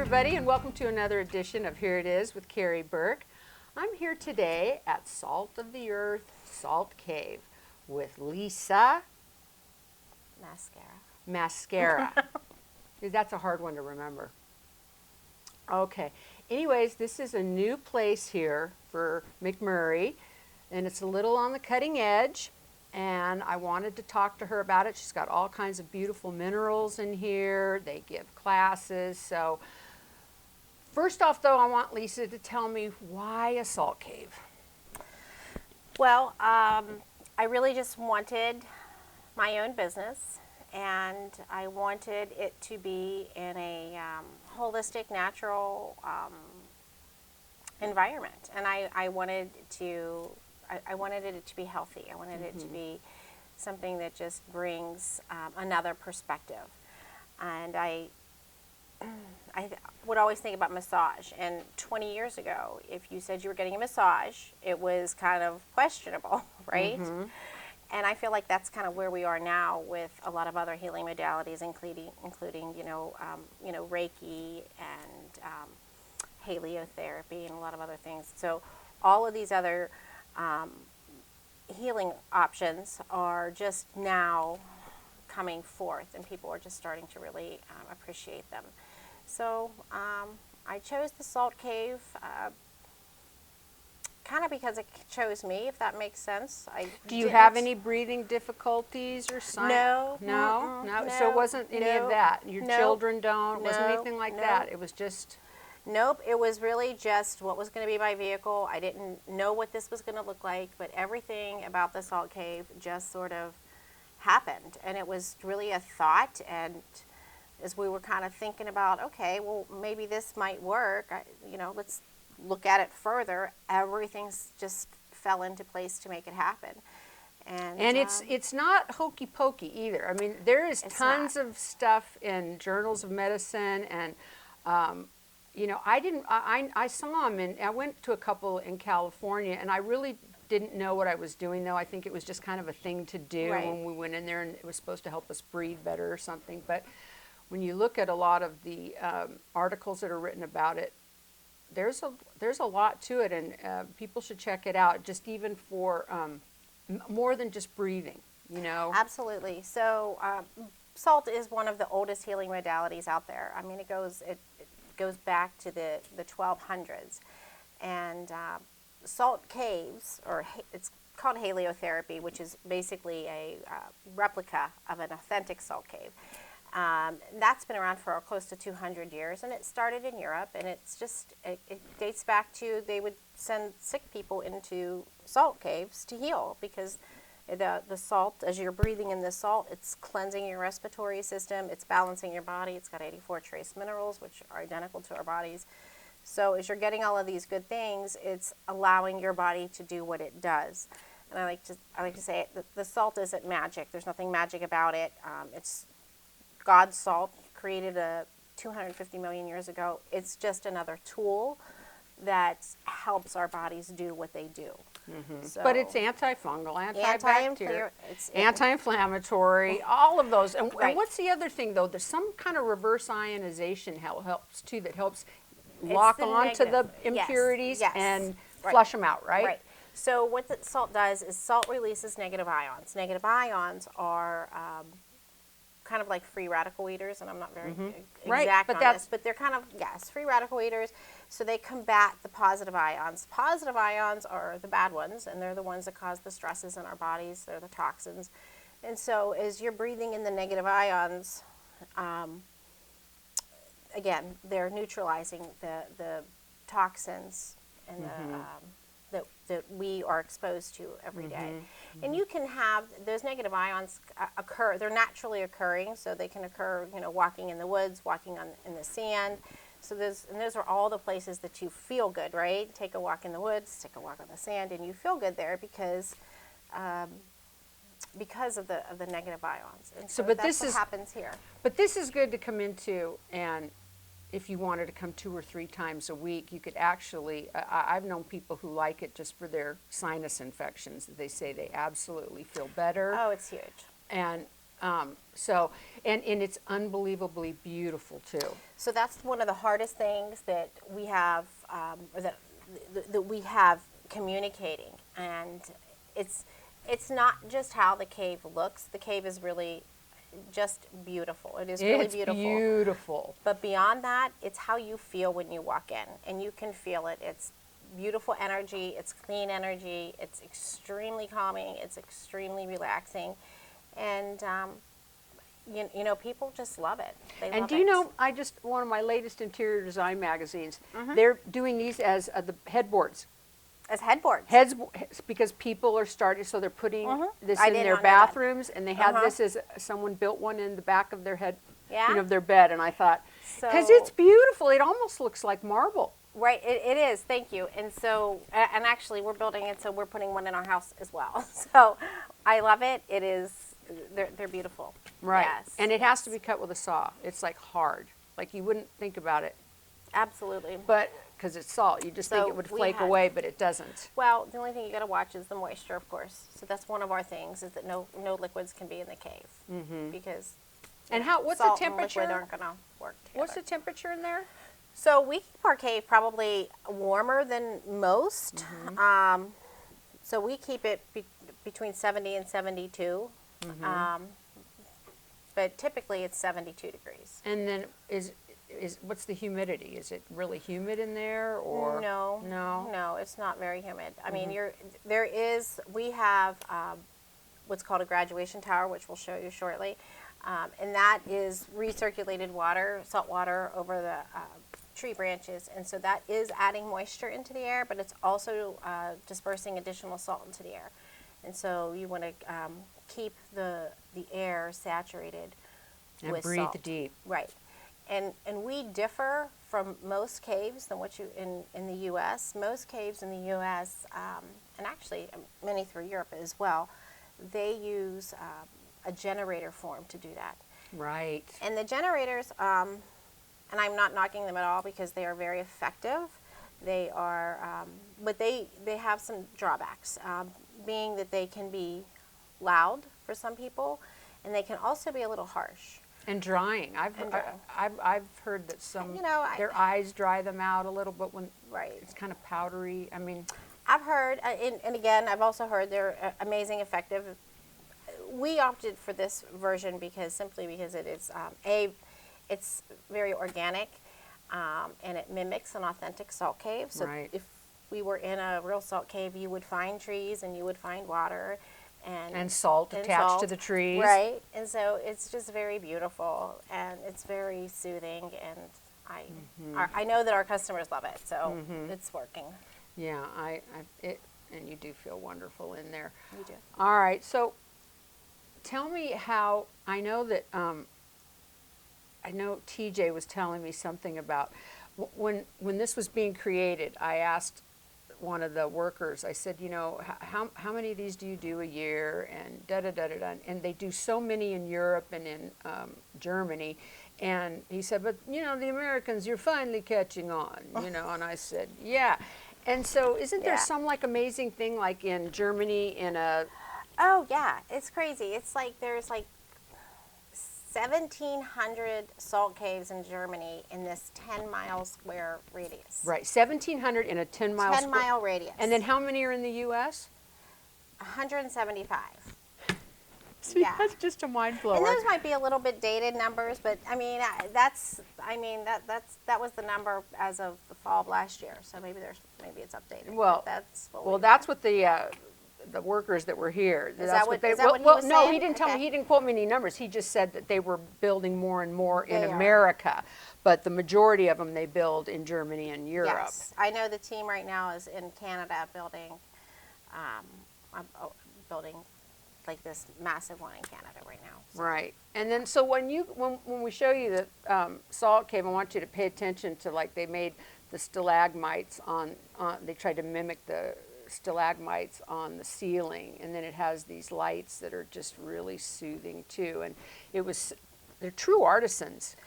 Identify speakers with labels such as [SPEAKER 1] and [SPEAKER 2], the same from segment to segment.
[SPEAKER 1] everybody, and welcome to another edition of Here It Is with Kerri Burk. I'm here today at Salt of the Earth Salt Cave with Lisa Mascara. That's a hard one to remember. Okay. Anyways, this is a new place here for McMurray, and it's a little on the cutting edge, and I wanted to talk to her about it. She's got all kinds of beautiful minerals in here. They give classes. So first off, though, I want Lisa to tell me why a salt cave.
[SPEAKER 2] Well, I really just wanted my own business, and I wanted it to be in a holistic, natural environment, and I wanted it to be healthy. I wanted it to be something that just brings another perspective. And I would always think about massage. And 20 years ago, if you said you were getting a massage, it was kind of questionable, right? And I feel like that's kind of where we are now with a lot of other healing modalities, including Reiki and heliotherapy and a lot of other things. So all of these other healing options are just now coming forth, and people are just starting to really appreciate them. So I chose the Salt Cave kind of because it chose me, if that makes sense.
[SPEAKER 1] Do you have any breathing difficulties or signs?
[SPEAKER 2] No.
[SPEAKER 1] No. So it wasn't any of that. Your children don't. It wasn't anything like that. It was just.
[SPEAKER 2] Nope, it was really just what was going to be my vehicle. I didn't know what this was going to look like, but everything about the Salt Cave just sort of happened. And it was really a thought, and as we were kind of thinking about, okay, well, maybe this might work, let's look at it further, everything's just fell into place to make it happen. And
[SPEAKER 1] it's not hokey pokey either. I mean, there is tons of stuff in journals of medicine, and I saw them, and I went to a couple in California, and I really didn't know what I was doing, though. I think it was just kind of a thing to do when we went in there, and it was supposed to help us breathe better or something. But when you look at a lot of the articles that are written about it, there's a lot to it, and people should check it out, just even for more than just breathing,
[SPEAKER 2] Absolutely. So salt is one of the oldest healing modalities out there. I mean, it goes back to the 1200s, and salt caves, or it's called heliotherapy, which is basically a replica of an authentic salt cave. That's been around for close to 200 years, and it started in Europe, and it dates back to, they would send sick people into salt caves to heal, because the salt, as you're breathing in the salt, it's cleansing your respiratory system, it's balancing your body, it's got 84 trace minerals, which are identical to our bodies. So as you're getting all of these good things, it's allowing your body to do what it does. And I like to say the salt isn't magic. There's nothing magic about it. It's God's salt, created 250 million years ago. It's just another tool that helps our bodies do what they do. So,
[SPEAKER 1] but it's antifungal, antibacterial, anti-inflammatory, all of those. And what's the other thing, though? There's some kind of reverse ionization helps too, that helps lock on to the impurities and flush them out, right?
[SPEAKER 2] Right. So what the salt does is salt releases negative ions. Negative ions are kind of like free radical eaters, and I'm not very exact on this, but they're kind of, free radical eaters. So they combat the positive ions. Positive ions are the bad ones, and they're the ones that cause the stresses in our bodies. They're the toxins. And so as you're breathing in the negative ions, again, they're neutralizing the toxins and that we are exposed to every day. And you can have those negative ions occur. They're naturally occurring, so they can occur, walking in the woods, walking in the sand. So those are all the places that you feel good, right? Take a walk in the woods, take a walk on the sand, and you feel good there because of the negative ions. And so that's what happens here.
[SPEAKER 1] But this is good to come into, and if you wanted to come 2 or 3 times a week, you could actually, I've known people who like it just for their sinus infections. They say they absolutely feel better.
[SPEAKER 2] Oh, it's huge.
[SPEAKER 1] And So, and it's unbelievably beautiful too.
[SPEAKER 2] So that's one of the hardest things that we have, or that we have communicating, and it's not just how the cave looks. The cave is really just beautiful. It is really beautiful.
[SPEAKER 1] It's beautiful.
[SPEAKER 2] But beyond that, it's how you feel when you walk in, and you can feel it. It's beautiful energy. It's clean energy. It's extremely calming. It's extremely relaxing, and you know, people just love it. They love
[SPEAKER 1] And do you know, one of my latest interior design magazines, they're doing these as the headboards.
[SPEAKER 2] As headboards.
[SPEAKER 1] Because people are starting, so they're putting this
[SPEAKER 2] I
[SPEAKER 1] in
[SPEAKER 2] did
[SPEAKER 1] their
[SPEAKER 2] not know that.
[SPEAKER 1] bathrooms, and they have this as someone built one in the back of their head,
[SPEAKER 2] Yeah?
[SPEAKER 1] of their bed, and I thought, because
[SPEAKER 2] So-
[SPEAKER 1] it's beautiful, it almost looks like marble.
[SPEAKER 2] Right, it is. Thank you. And so, and actually, we're building it, so we're putting one in our house as well. So, I love it. It is. They're beautiful.
[SPEAKER 1] Right.
[SPEAKER 2] Yes.
[SPEAKER 1] And it has to be cut with a saw. It's like hard. Like you wouldn't think about it,
[SPEAKER 2] Absolutely.
[SPEAKER 1] but because it's salt, you just think
[SPEAKER 2] So
[SPEAKER 1] it would
[SPEAKER 2] we
[SPEAKER 1] flake
[SPEAKER 2] had-
[SPEAKER 1] away, but it doesn't.
[SPEAKER 2] Well, the only thing you got to watch is the moisture, of course. So that's one of our things, is that no liquids can be in the cave, because
[SPEAKER 1] And what's the
[SPEAKER 2] salt and liquid
[SPEAKER 1] temperature?
[SPEAKER 2] aren't going to work together.
[SPEAKER 1] What's the temperature in there?
[SPEAKER 2] So we keep our cave probably warmer than most. So we keep it between 70 and 72. But typically it's 72 degrees.
[SPEAKER 1] And then what's the humidity? Is it really humid in there, or
[SPEAKER 2] No, it's not very humid. I mean, we have what's called a graduation tower, which we'll show you shortly. And that is recirculated water, salt water over the tree branches. And so that is adding moisture into the air, but it's also dispersing additional salt into the air. And so you want to keep the air saturated
[SPEAKER 1] and
[SPEAKER 2] with
[SPEAKER 1] breathe
[SPEAKER 2] salt.
[SPEAKER 1] deep?
[SPEAKER 2] Right. And we differ from most caves than what you in the U.S. Most caves in the U.S. And actually many through Europe as well, they use a generator form to do that.
[SPEAKER 1] Right.
[SPEAKER 2] And the generators, and I'm not knocking them at all because they are very effective. They are, but they have some drawbacks, being that they can be loud for some people, and they can also be a little harsh.
[SPEAKER 1] And drying. I've heard that their eyes dry them out a little bit when it's kind of powdery. I mean,
[SPEAKER 2] I've heard, and again, I've also heard they're amazing, effective. We opted for this version simply because it is it's very organic, and it mimics an authentic salt cave. So if we were in a real salt cave, you would find trees and you would find water. And
[SPEAKER 1] salt attached to the trees.
[SPEAKER 2] Right. And so it's just very beautiful, and it's very soothing, and I know that our customers love it, so it's working.
[SPEAKER 1] Yeah, and you do feel wonderful in there.
[SPEAKER 2] You do.
[SPEAKER 1] All right, so tell me how, I know that, I know TJ was telling me something about, when this was being created, I asked one of the workers, I said, you know, how many of these do you do a year, and da-da-da-da-da, and they do so many in Europe and in Germany, and he said, but, you know, the Americans, you're finally catching on, you know, and I said, yeah. And so isn't there some, like, amazing thing, like in Germany, in a...
[SPEAKER 2] Oh, yeah, it's crazy. It's like there's like 1,700 salt caves in Germany in this 10-mile square radius.
[SPEAKER 1] Right, 1,700 in a 10-mile
[SPEAKER 2] 10-mile radius.
[SPEAKER 1] And then how many are in the U.S.?
[SPEAKER 2] 175.
[SPEAKER 1] See, that's just a mind blower.
[SPEAKER 2] And those might be a little bit dated numbers, but I mean that was the number as of the fall of last year. So maybe it's updated.
[SPEAKER 1] Well, that's what the workers that were here.
[SPEAKER 2] Is what he was
[SPEAKER 1] no,
[SPEAKER 2] saying?
[SPEAKER 1] he didn't tell me. He didn't quote me any numbers. He just said that they were building more and more in America, but the majority of them they build in Germany and Europe.
[SPEAKER 2] Yes, I know the team right now is in Canada building, like this massive one in Canada right now. So.
[SPEAKER 1] Right, and then so when we show you the salt cave, I want you to pay attention to, like, they made the stalagmites on they tried to mimic the stalagmites on the ceiling, and then it has these lights that are just really soothing too, and they're true artisans.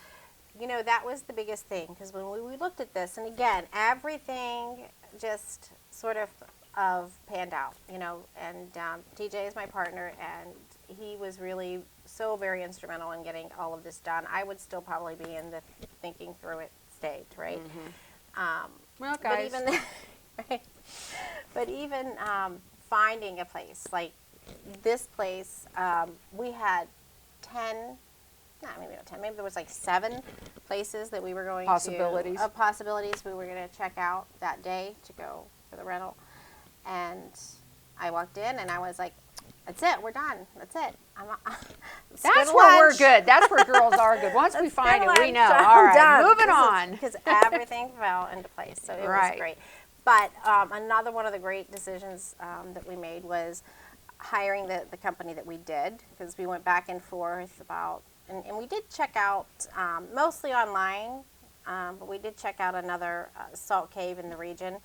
[SPEAKER 2] You know, that was the biggest thing, because when we looked at this, and again, everything just sort of panned out, you know, and TJ is my partner, and he was really so very instrumental in getting all of this done. I would still probably be in the thinking through it stage, right?
[SPEAKER 1] Well, guys.
[SPEAKER 2] But even right? But even finding a place like this place, we had 10. Not maybe not 10. Maybe there was like 7 places that we were going
[SPEAKER 1] Possibilities.
[SPEAKER 2] to possibilities we were going to check out that day to go for the rental. And I walked in and I was like, "That's it. We're done. That's it.
[SPEAKER 1] That's where we're good. That's where girls are good. Once we find it, we know. All right, moving on."
[SPEAKER 2] Because everything fell into place, so it was great. But another one of the great decisions that we made was hiring the company that we did, because we went back and forth about, and we did check out mostly online, but we did check out another salt cave in the region,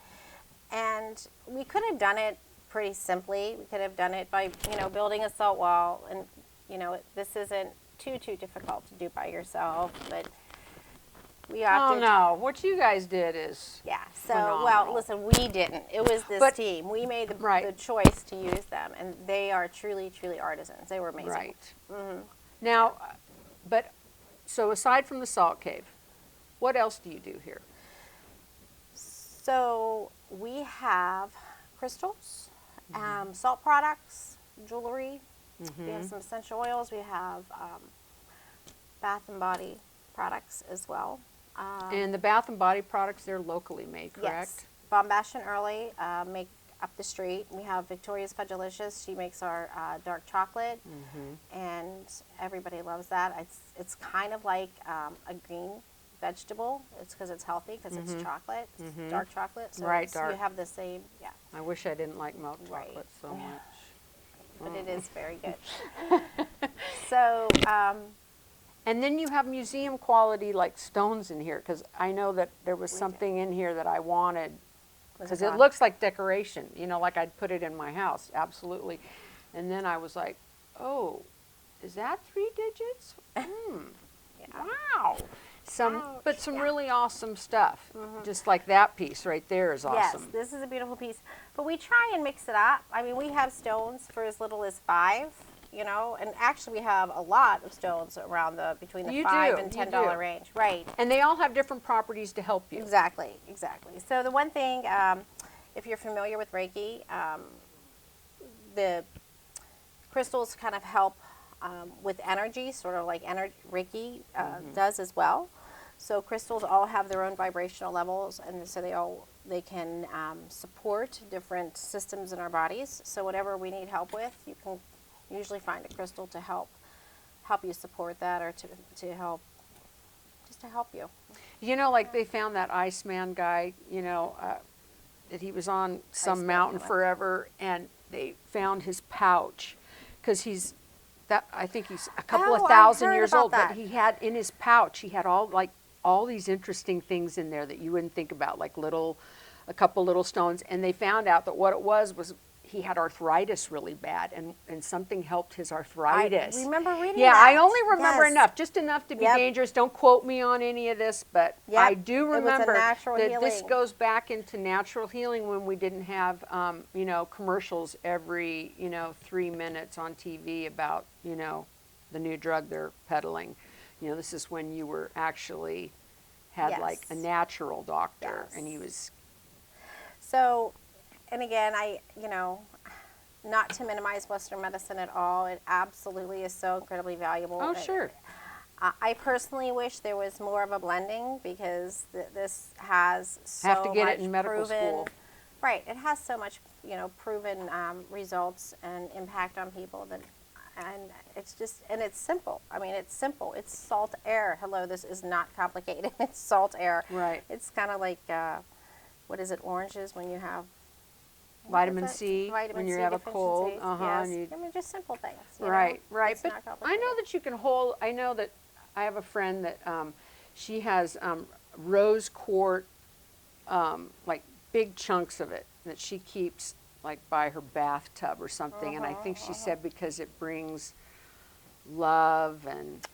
[SPEAKER 2] and we could have done it pretty simply. We could have done it by, building a salt wall, and, this isn't too difficult to do by yourself, but we opted.
[SPEAKER 1] Oh, no. What you guys did is
[SPEAKER 2] Yeah, so,
[SPEAKER 1] phenomenal.
[SPEAKER 2] well, listen, we didn't. It was this team. We made the choice to use them, and they are truly artisans. They were amazing.
[SPEAKER 1] Right. Now, so aside from the salt cave, what else do you do here?
[SPEAKER 2] So we have crystals, salt products, jewelry. We have some essential oils. We have bath and body products as well.
[SPEAKER 1] And the bath and body products, they're locally made, correct?
[SPEAKER 2] Yes. Bombash and Early make up the street. We have Victoria's Fudgelicious. She makes our dark chocolate, and everybody loves that. It's kind of like a green vegetable. It's because it's healthy, because it's chocolate, it's dark chocolate. So
[SPEAKER 1] dark.
[SPEAKER 2] You have the same,
[SPEAKER 1] I wish I didn't like milk chocolate so much.
[SPEAKER 2] But it is very good. So,
[SPEAKER 1] and then you have museum quality like stones in here, because I know that there was something in here that I wanted, because it looks like decoration, like I'd put it in my house, absolutely. And then I was like, oh, is that 3 digits? Wow. Some really awesome stuff. Just like that piece right there is awesome.
[SPEAKER 2] Yes, this is a beautiful piece. But we try and mix it up. I mean, we have stones for as little as 5, and actually we have a lot of stones around between the $5 and $10 range. Right.
[SPEAKER 1] And they all have different properties to help you.
[SPEAKER 2] Exactly. So the one thing, if you're familiar with Reiki, the crystals kind of help with energy, sort of like Reiki does as well. So crystals all have their own vibrational levels, and so they can support different systems in our bodies. So whatever we need help with, you can usually find a crystal to help you support that, or to help you.
[SPEAKER 1] Like they found that Iceman guy, that he was on some mountain forever, and they found his pouch, because I think he's a couple of thousand years old, but he had in his pouch, he had all these interesting things in there that you wouldn't think about, like a couple little stones. And they found out that what it was he had arthritis really bad, and something helped his arthritis.
[SPEAKER 2] I remember reading that.
[SPEAKER 1] Yeah, I only remember enough, just enough to be dangerous. Don't quote me on any of this, but I do remember that this goes back into natural healing, when we didn't have, commercials every, 3 minutes on TV about, the new drug they're peddling. This is when you were actually had like a natural doctor, and he was.
[SPEAKER 2] So, and again, not to minimize Western medicine at all, it absolutely is so incredibly valuable.
[SPEAKER 1] Oh, sure.
[SPEAKER 2] I personally wish there was more of a blending, because this has so
[SPEAKER 1] have to get
[SPEAKER 2] much
[SPEAKER 1] it in medical school.
[SPEAKER 2] Right, it has so much, proven results and impact on people and it's just, and it's simple. I mean, it's simple. It's salt air. Hello, this is not complicated. It's salt air.
[SPEAKER 1] Right.
[SPEAKER 2] It's kind of like, what is it, oranges when you have
[SPEAKER 1] vitamin C when you have a cold.
[SPEAKER 2] Yes.
[SPEAKER 1] I
[SPEAKER 2] mean, just simple things.
[SPEAKER 1] Right.
[SPEAKER 2] It's
[SPEAKER 1] but I know that you can hold. I know that I have a friend that she has rose quartz, like big chunks of it that she keeps like by her bathtub or something. And I think she said because it brings love and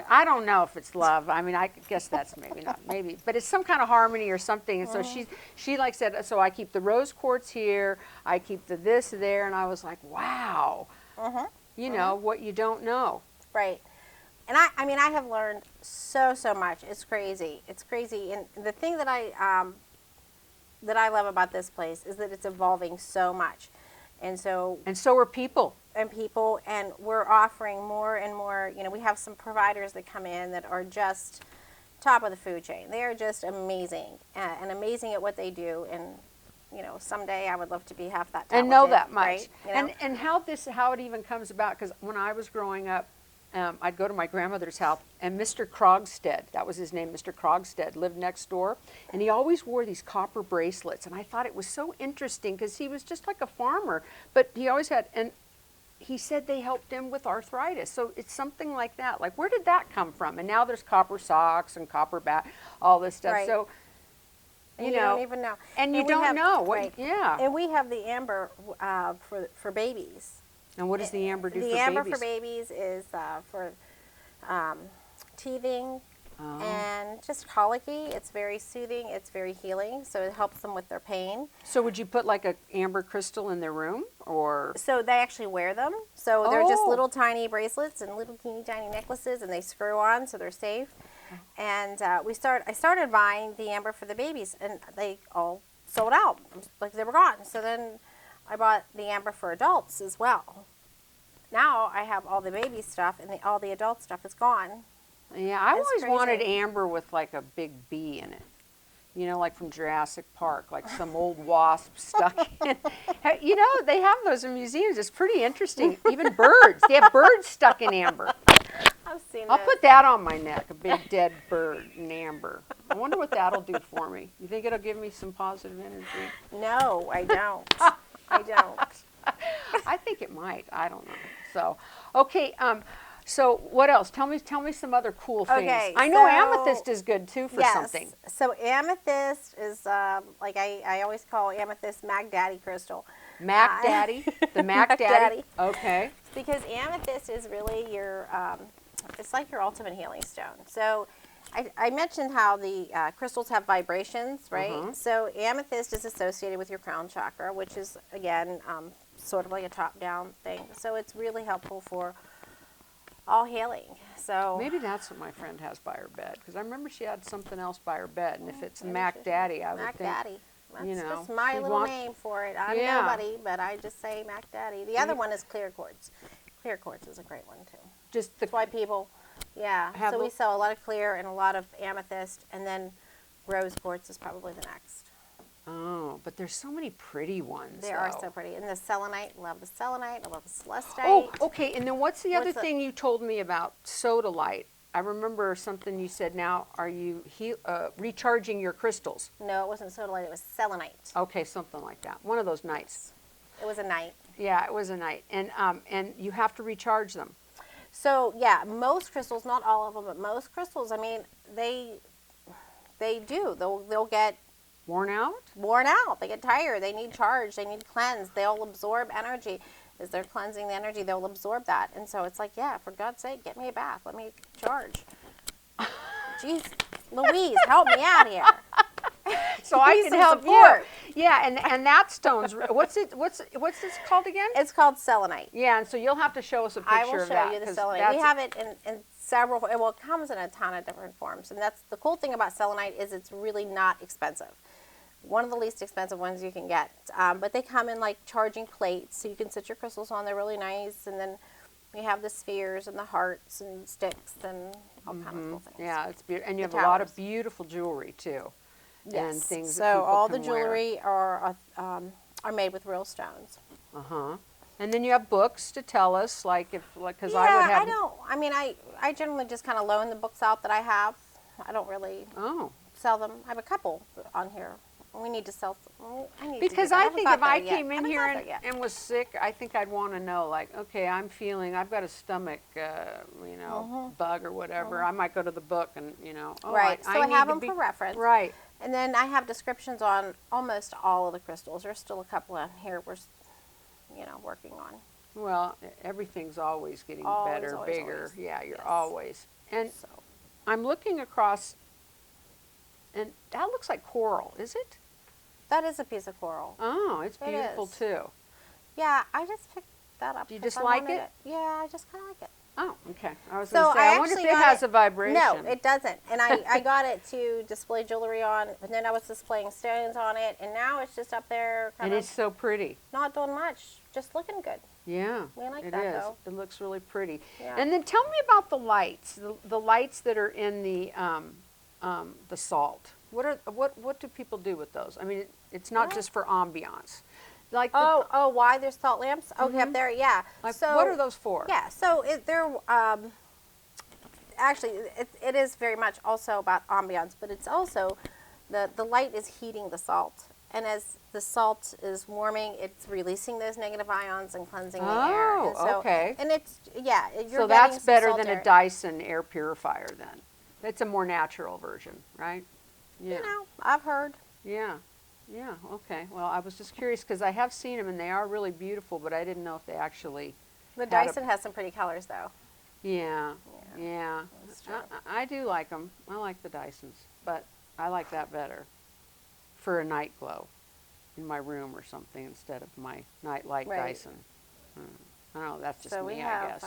[SPEAKER 1] I don't know if it's love. I mean, I guess that's maybe not, maybe, but it's some kind of harmony or something. And so she like said, so I keep the rose quartz here, I keep the this there, and I was like, wow. you know, what you don't know.
[SPEAKER 2] Right. And I mean, I have learned so much. It's crazy. It's crazy. And the thing that I love about this place is that it's evolving so much. And so
[SPEAKER 1] are people.
[SPEAKER 2] And we're offering more and more. You know, we have some providers that come in that are just top of the food chain. They are just amazing and amazing at what they do. And you know, someday I would love to be half that talented.
[SPEAKER 1] And know that much.
[SPEAKER 2] Right? You know?
[SPEAKER 1] And how it even comes about, because when I was growing up, I'd go to my grandmother's house, and Mr. Krogstead, that was his name, Mr. Krogstead, lived next door, and he always wore these copper bracelets, and I thought it was so interesting because he was just like a farmer, but he always had, and he said they helped him with arthritis, so it's something like that. Like, where did that come from? And now there's copper socks and copper bat, all this stuff.
[SPEAKER 2] Right.
[SPEAKER 1] So,
[SPEAKER 2] you don't even know.
[SPEAKER 1] And you don't know.
[SPEAKER 2] Right.
[SPEAKER 1] Yeah.
[SPEAKER 2] And we have the amber for babies.
[SPEAKER 1] And what does the amber do for babies?
[SPEAKER 2] The amber for babies is for teething and just colicky. It's very soothing. It's very healing. So it helps them with their pain.
[SPEAKER 1] So would you put like a amber crystal in their room, or?
[SPEAKER 2] So they actually wear them. So they're just little tiny bracelets and little teeny tiny necklaces, and they screw on, so they're safe. And I started buying the amber for the babies, and they all sold out, like they were gone. So then I bought the amber for adults as well. Now I have all the baby stuff, and all the adult stuff is gone.
[SPEAKER 1] Yeah, I always
[SPEAKER 2] crazy.
[SPEAKER 1] wanted amber with like a big bee in it. You know, like from Jurassic Park, like some old wasp stuck in. You know, they have those in museums. It's pretty interesting. Even birds. They have birds stuck in amber.
[SPEAKER 2] I've seen
[SPEAKER 1] I'll
[SPEAKER 2] those.
[SPEAKER 1] put that on my neck, a big dead bird in amber. I wonder what that'll do for me. You think it'll give me some positive energy?
[SPEAKER 2] No, I don't. I don't.
[SPEAKER 1] I think it might. I don't know. So, okay. So what else? Tell me some other cool things.
[SPEAKER 2] Okay,
[SPEAKER 1] I know amethyst is good too for something.
[SPEAKER 2] So amethyst is like I always call amethyst Mac Daddy crystal.
[SPEAKER 1] Mac Daddy, the Mac Daddy. Okay.
[SPEAKER 2] Because amethyst is really your, it's like your ultimate healing stone. So I mentioned how the crystals have vibrations, right? So amethyst is associated with your crown chakra, which is, again, sort of like a top-down thing. So it's really helpful for all healing. So
[SPEAKER 1] maybe that's what my friend has by her bed, because I remember she had something else by her bed, and if it's Mac Daddy, I would think.
[SPEAKER 2] Mac Daddy. That's
[SPEAKER 1] you know,
[SPEAKER 2] just my little name for it. I'm nobody, but I just say Mac Daddy. The other one is clear quartz. Clear quartz is a great one too. That's why people, so we sell a lot of clear and a lot of amethyst, and then rose quartz is probably the next.
[SPEAKER 1] Oh, but there's so many pretty ones.
[SPEAKER 2] They are so pretty. And the selenite, love the selenite, I love the celestite.
[SPEAKER 1] Oh, okay. And then what's the other thing you told me about sodalite? I remember something you said. Now, are you recharging your crystals?
[SPEAKER 2] No, it wasn't sodalite. It was selenite.
[SPEAKER 1] Okay, something like that. One of those nights.
[SPEAKER 2] It was a night.
[SPEAKER 1] Yeah, it was a night. And you have to recharge them.
[SPEAKER 2] So, yeah, most crystals, not all of them, but most crystals, I mean, they do. They'll get
[SPEAKER 1] worn out?
[SPEAKER 2] Worn out. They get tired. They need charge. They need cleanse. They'll absorb energy. As they're cleansing the energy, they'll absorb that. And so it's like, yeah, for God's sake, get me a bath. Let me charge. Jeez, Louise, help me out here.
[SPEAKER 1] So I can help you. Yeah, and that stone's, what's this called again?
[SPEAKER 2] It's called selenite.
[SPEAKER 1] Yeah, and so you'll have to show us a picture of that.
[SPEAKER 2] I will show you the selenite. We have it in several, well, it comes in a ton of different forms. And that's the cool thing about selenite is it's really not expensive. One of the least expensive ones you can get. But they come in like charging plates, so you can sit your crystals on. They're really nice. And then we have the spheres and the hearts and sticks and all kinds of cool things.
[SPEAKER 1] Yeah, it's beautiful. And you have a lot of beautiful jewelry too.
[SPEAKER 2] Yes.
[SPEAKER 1] And things
[SPEAKER 2] so
[SPEAKER 1] that people
[SPEAKER 2] all
[SPEAKER 1] can
[SPEAKER 2] the jewelry are made with real stones.
[SPEAKER 1] And then you have books to tell us, because I would have.
[SPEAKER 2] I generally just kind of loan the books out that I have. I don't really sell them. I have a couple on here. We need to sell.
[SPEAKER 1] Because I think if I came in here and was sick, I think I'd want to know, like, okay, I've got a stomach, bug or whatever. I might go to the book and,
[SPEAKER 2] Right. So I have them for reference.
[SPEAKER 1] Right.
[SPEAKER 2] And then I have descriptions on almost all of the crystals. There's still a couple in here we're, working on.
[SPEAKER 1] Well, everything's always getting better, bigger. Always. Yeah, you're always. And so I'm looking across, and that looks like coral, is it?
[SPEAKER 2] That is a piece of coral.
[SPEAKER 1] Oh, it's beautiful too.
[SPEAKER 2] Yeah, I just picked that up.
[SPEAKER 1] Do you
[SPEAKER 2] 'cause
[SPEAKER 1] just
[SPEAKER 2] I
[SPEAKER 1] like
[SPEAKER 2] wanted
[SPEAKER 1] it?
[SPEAKER 2] Yeah, I just kind of like it.
[SPEAKER 1] Oh, okay. I was
[SPEAKER 2] So
[SPEAKER 1] going to say, I wonder if
[SPEAKER 2] actually
[SPEAKER 1] it
[SPEAKER 2] got
[SPEAKER 1] has a vibration.
[SPEAKER 2] No, it doesn't. And I got it to display jewelry on, and then I was displaying stones on it, and now it's just up there
[SPEAKER 1] And
[SPEAKER 2] kind
[SPEAKER 1] it's
[SPEAKER 2] of
[SPEAKER 1] so pretty.
[SPEAKER 2] not doing much, just looking good.
[SPEAKER 1] Yeah,
[SPEAKER 2] We like
[SPEAKER 1] it
[SPEAKER 2] that,
[SPEAKER 1] is.
[SPEAKER 2] though.
[SPEAKER 1] It looks really pretty.
[SPEAKER 2] Yeah.
[SPEAKER 1] And then tell me about the lights, the lights that are in the salt. What do people do with those? I mean, it's not
[SPEAKER 2] What?
[SPEAKER 1] just for ambiance. Like
[SPEAKER 2] Oh, why there's salt lamps? Okay, up there, yeah.
[SPEAKER 1] like
[SPEAKER 2] So
[SPEAKER 1] what are those for?
[SPEAKER 2] Yeah, so they're actually it is very much also about ambiance, but it's also the light is heating the salt, and as the salt is warming, it's releasing those negative ions and cleansing the air. And
[SPEAKER 1] Oh, okay.
[SPEAKER 2] And it's you're
[SPEAKER 1] So
[SPEAKER 2] getting
[SPEAKER 1] that's
[SPEAKER 2] some
[SPEAKER 1] better
[SPEAKER 2] salt
[SPEAKER 1] than
[SPEAKER 2] air.
[SPEAKER 1] a Dyson air purifier then. It's a more natural version, right? Yeah.
[SPEAKER 2] You know, I've heard.
[SPEAKER 1] Yeah. Yeah, okay. Well, I was just curious because I have seen them and they are really beautiful, but I didn't know if they actually
[SPEAKER 2] The
[SPEAKER 1] had
[SPEAKER 2] Dyson has some pretty colors, though.
[SPEAKER 1] Yeah, yeah.
[SPEAKER 2] That's true.
[SPEAKER 1] I do like them. I like the Dysons, but I like that better for a night glow in my room or something instead of my night light
[SPEAKER 2] Right.
[SPEAKER 1] Dyson. I don't know, that's just
[SPEAKER 2] So
[SPEAKER 1] me,
[SPEAKER 2] we
[SPEAKER 1] I
[SPEAKER 2] have
[SPEAKER 1] guess.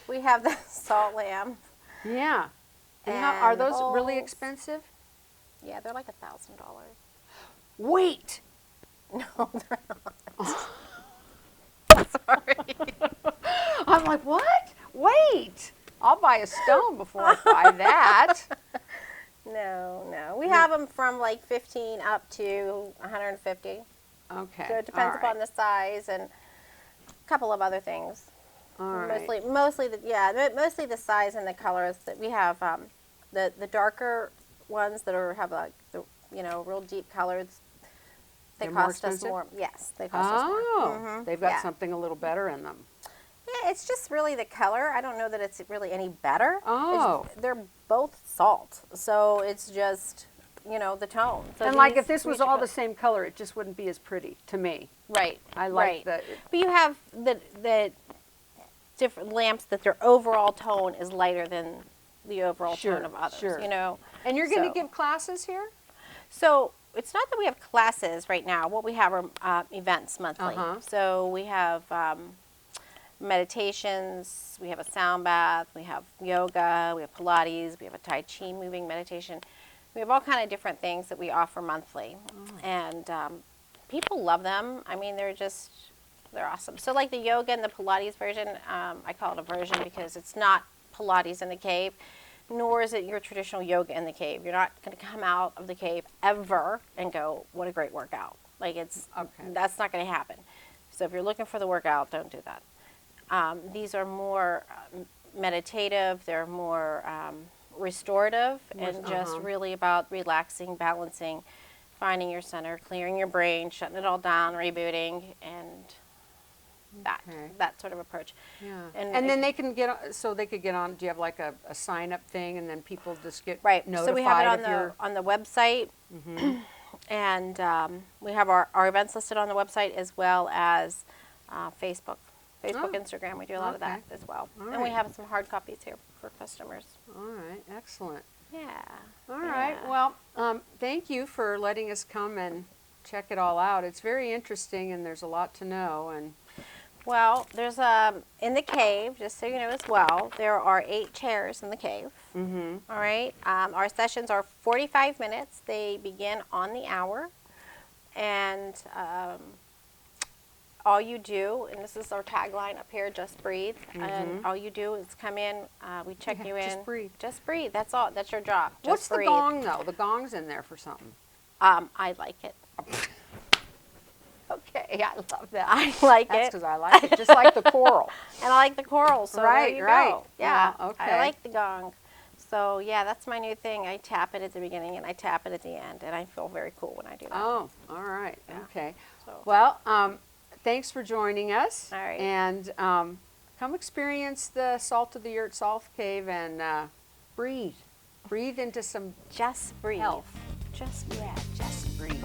[SPEAKER 2] we have the salt lamp.
[SPEAKER 1] Yeah. And are
[SPEAKER 2] and the
[SPEAKER 1] those really
[SPEAKER 2] bowls.
[SPEAKER 1] expensive?
[SPEAKER 2] Yeah, they're like $1,000.
[SPEAKER 1] Wait!
[SPEAKER 2] No, they're not.
[SPEAKER 1] Sorry. I'm like, what? Wait! I'll buy a stone before I buy that.
[SPEAKER 2] No. We have them from like 15 up to 150.
[SPEAKER 1] Okay.
[SPEAKER 2] So it depends
[SPEAKER 1] all
[SPEAKER 2] upon
[SPEAKER 1] right.
[SPEAKER 2] the size and a couple of other things.
[SPEAKER 1] All right.
[SPEAKER 2] Mostly the size and the colors that we have. The darker ones that have like the real deep colors. They
[SPEAKER 1] They're more
[SPEAKER 2] cost us
[SPEAKER 1] expensive?
[SPEAKER 2] more. Yes, they cost us more.
[SPEAKER 1] Oh,
[SPEAKER 2] Mhm,
[SPEAKER 1] they've got
[SPEAKER 2] yeah.
[SPEAKER 1] something a little better in them.
[SPEAKER 2] Yeah, it's just really the color. I don't know that it's really any better.
[SPEAKER 1] Oh.
[SPEAKER 2] They're both salt, so it's just the tone. So
[SPEAKER 1] And like
[SPEAKER 2] these
[SPEAKER 1] if this
[SPEAKER 2] we
[SPEAKER 1] was
[SPEAKER 2] should
[SPEAKER 1] all
[SPEAKER 2] put-
[SPEAKER 1] the same color, it just wouldn't be as pretty to me.
[SPEAKER 2] right,
[SPEAKER 1] I like
[SPEAKER 2] right.
[SPEAKER 1] the
[SPEAKER 2] But you have the different lamps that their overall tone is lighter than the overall
[SPEAKER 1] Sure,
[SPEAKER 2] tone of others.
[SPEAKER 1] sure. And you're going
[SPEAKER 2] So-
[SPEAKER 1] to give classes here?
[SPEAKER 2] So it's not that we have classes right now. What we have are events monthly.
[SPEAKER 1] Uh-huh.
[SPEAKER 2] So we have meditations, we have a sound bath, we have yoga, we have Pilates, we have a Tai Chi moving meditation. We have all kind of different things that we offer monthly. And people love them. I mean, they're awesome. So like the yoga and the Pilates version, I call it a version because it's not Pilates in the cave, nor is it your traditional yoga in the cave. You're not going to come out of the cave ever and go, what a great workout. Like that's not going to happen. So if you're looking for the workout, don't do that. These are more meditative. They're more restorative and just really about relaxing, balancing, finding your center, clearing your brain, shutting it all down, rebooting, and that sort of approach.
[SPEAKER 1] Yeah.
[SPEAKER 2] And
[SPEAKER 1] And then they can get on, so they could get on, do you have like a sign up thing and then people just get
[SPEAKER 2] Right.
[SPEAKER 1] notified
[SPEAKER 2] So we have
[SPEAKER 1] if
[SPEAKER 2] it
[SPEAKER 1] you're
[SPEAKER 2] on the website, and we have our events listed on the website as well as Facebook, Instagram. We do a lot of that as well.
[SPEAKER 1] All
[SPEAKER 2] And we
[SPEAKER 1] right.
[SPEAKER 2] have some hard copies here for customers.
[SPEAKER 1] All right, excellent.
[SPEAKER 2] Yeah.
[SPEAKER 1] All right. Well, thank you for letting us come and check it all out. It's very interesting, and there's a lot to know. And
[SPEAKER 2] Well, there's in the cave, just so you know as well, there are 8 chairs in the cave. All right. Our sessions are 45 minutes. They begin on the hour, and all you do, and this is our tagline up here, just breathe. And all you do is come in, we check you in.
[SPEAKER 1] just breathe.
[SPEAKER 2] Just breathe. That's all. That's your job. Just
[SPEAKER 1] what's
[SPEAKER 2] breathe.
[SPEAKER 1] the gong though? The gong's in there for something.
[SPEAKER 2] I like it.
[SPEAKER 1] Okay, I love that.
[SPEAKER 2] I like
[SPEAKER 1] That's
[SPEAKER 2] it.
[SPEAKER 1] because I like it, just like the coral.
[SPEAKER 2] And I like the coral, so
[SPEAKER 1] Right,
[SPEAKER 2] there you
[SPEAKER 1] right.
[SPEAKER 2] go. Yeah,
[SPEAKER 1] Yeah, okay.
[SPEAKER 2] I like the gong. So yeah, that's my new thing. I tap it at the beginning and I tap it at the end, and I feel very cool when I do that.
[SPEAKER 1] Oh, all right.
[SPEAKER 2] Yeah.
[SPEAKER 1] Okay.
[SPEAKER 2] So-
[SPEAKER 1] Well, thanks for joining us.
[SPEAKER 2] All right.
[SPEAKER 1] And come experience the Salt of the Earth Salt Cave and breathe. Breathe into some
[SPEAKER 2] Just breathe.
[SPEAKER 1] health.
[SPEAKER 2] Just breathe.
[SPEAKER 1] Just breathe.